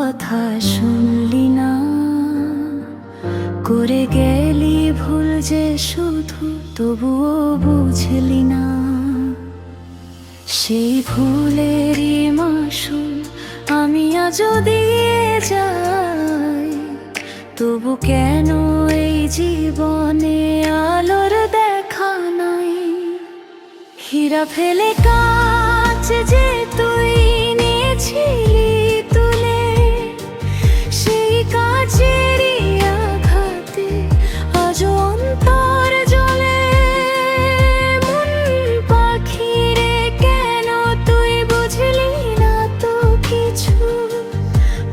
কথা শুনলি না, করে গেলি ভুল যে শুধু, তবুও বুঝলি না। সেই ভুলেরই মাসুল আমি আজও দিয়ে যাই, তবু কেন এই জীবনে আলোর দেখা নাই। হীরা ফেলে কাঁচ যে তুই নিয়েছিলি তুলে, সেই কাঁচেরই আঘাতে আজও অন্তর জ্বলে। মন পাখি রে কেন তুই বুঝলি না তো কিছু,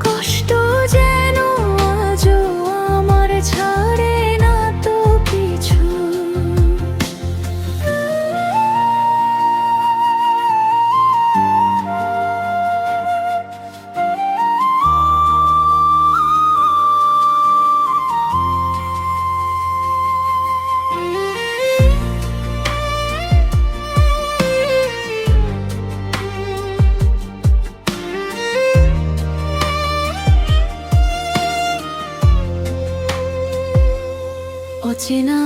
কষ্ট যেন আজও আমার ছাড়ে না তো পিছু। অচেনা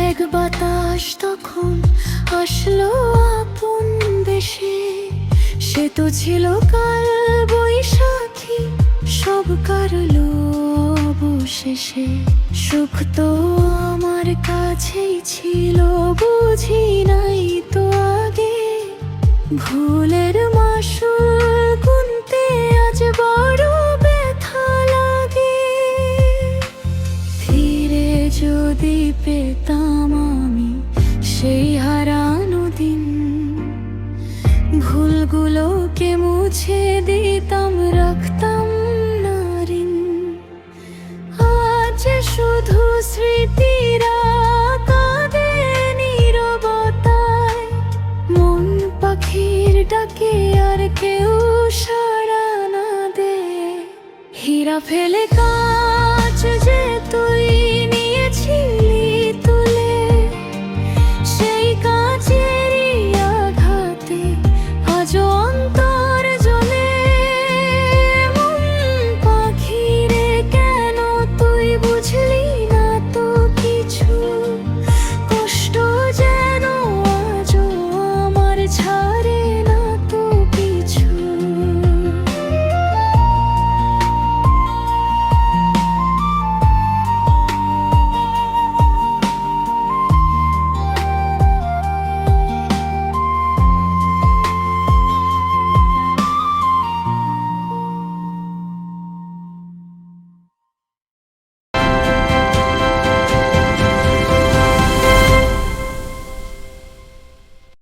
এক বাতাস তখন আসলো আপন দেশে, সে তো ছিল কাল বৈশাখী, সব কারলো অবশেষে। সুখ তো আমার কাছেই ছিল, বুঝি নাই তো আগে। ভুলের মাসুল গুনতে আজ বড় ব্যথা লাগে। ফিরে যদি পেতাম আমি সেই হারানো দিন, ভুলগুলোকে মুছে দিতাম, রাখতাম না ঋণ। আজ শুধু স্মৃতিরা কাঁদে নীরবতায়, মন পাখির ডাকে আর কেউ সাড়া না দে। হীরা ফেলে